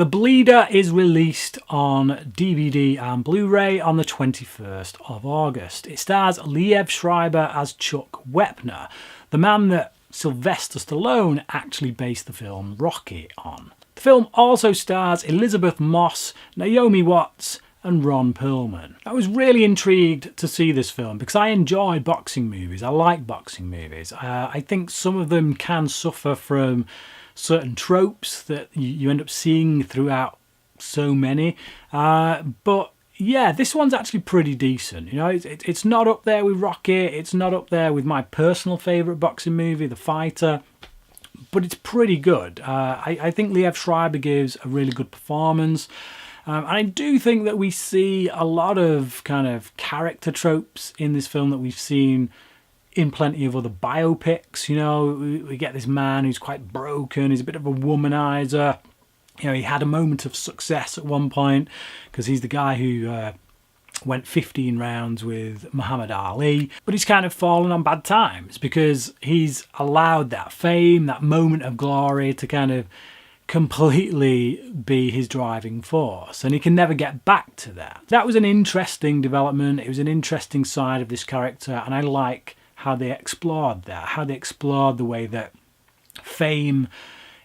The Bleeder is released on DVD and Blu Ray on the 21st of August. It stars Liev Schreiber as Chuck Wepner, the man that Sylvester Stallone actually based the film Rocky on. The film also stars Elisabeth Moss, Naomi Watts and Ron Perlman. I was really intrigued to see this film because I enjoy boxing movies. I like boxing movies. I think some of them can suffer from certain tropes that you end up seeing throughout so many. But yeah, this one's actually pretty decent. You know, it's not up there with Rocky. It's not up there with my personal favourite boxing movie, The Fighter. But it's pretty good. I think Liev Schreiber gives a really good performance. And I do think that we see a lot of kind of character tropes in this film that we've seen in plenty of other biopics. You know, we get this man who's quite broken, he's a bit of a womanizer. You know, he had a moment of success at one point because he's the guy who went 15 rounds with Muhammad Ali, but he's kind of fallen on bad times because he's allowed that fame, that moment of glory to kind of completely be his driving force, and he can never get back to that. That was an interesting development. It was an interesting side of this character, and I like how they explored that, how they explored the way that fame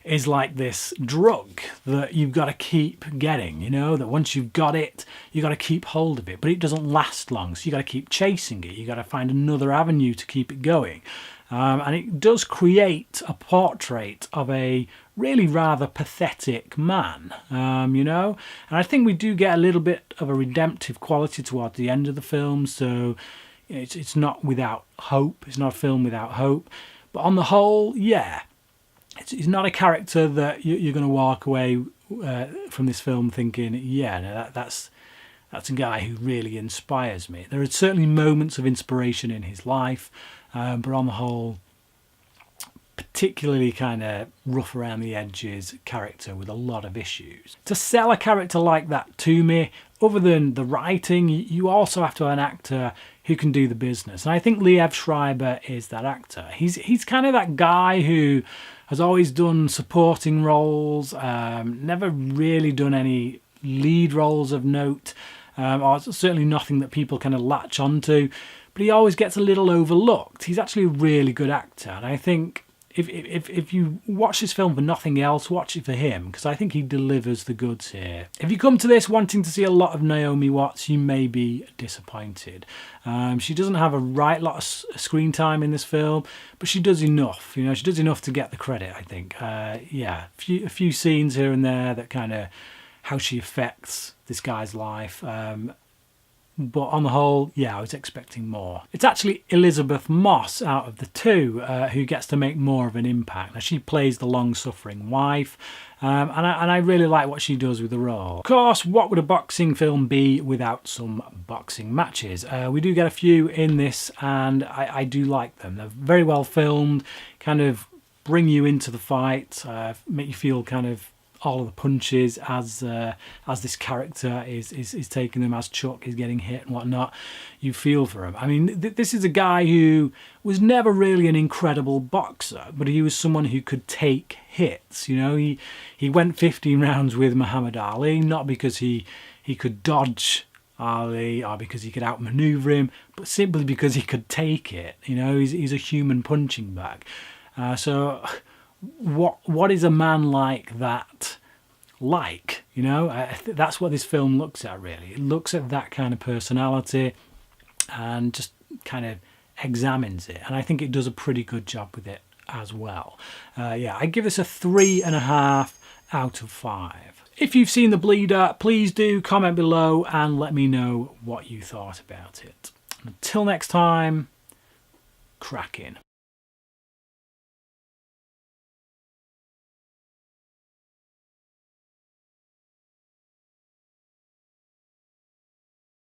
is like this drug that you've got to keep getting, you know, that once you've got it, you've got to keep hold of it, but it doesn't last long, so you've got to keep chasing it. You've got to find another avenue to keep it going. And it does create a portrait of a really rather pathetic man, you know. And I think we do get a little bit of a redemptive quality towards the end of the film, so it's not without hope. It's not a film without hope. But on the whole, yeah, it's not a character that you're going to walk away from this film thinking, yeah, no, that's a guy who really inspires me. There are certainly moments of inspiration in his life, but on the whole, particularly kind of rough around the edges character with a lot of issues. To sell a character like that to me, other than the writing, you also have to have an actor who can do the business. And I think Liev Schreiber is that actor. He's kind of that guy who has always done supporting roles, never really done any lead roles of note, or certainly nothing that people kind of latch onto, but he always gets a little overlooked. He's actually a really good actor, and I think if you watch this film for nothing else, watch it for him, because I think he delivers the goods here. If you come to this wanting to see a lot of Naomi Watts, you may be disappointed. She doesn't have a right lot of screen time in this film, but she does enough. You know, she does enough to get the credit, I think. Yeah, a few scenes here and there that kind of how she affects this guy's life. But on the whole, yeah, I was expecting more. It's actually Elisabeth Moss out of the two who gets to make more of an impact. Now, she plays the long-suffering wife, and I really like what she does with the role. Of course, what would a boxing film be without some boxing matches? We do get a few in this, and I do like them. They're very well filmed, kind of bring you into the fight, make you feel kind of all of the punches as this character is taking them, as Chuck is getting hit and whatnot. You feel for him. I mean, this is a guy who was never really an incredible boxer, but he was someone who could take hits. You know, he went 15 rounds with Muhammad Ali, not because he could dodge Ali or because he could outmaneuver him, but simply because he could take it. You know, he's a human punching bag. So what is a man like that like? You know, that's what this film looks at, really. It looks at that kind of personality and just kind of examines it, and I think it does a pretty good job with it as well. Yeah, I give this a 3.5 out of 5. If you've seen The Bleeder, please do comment below and let me know what you thought about it. Until next time, crack in.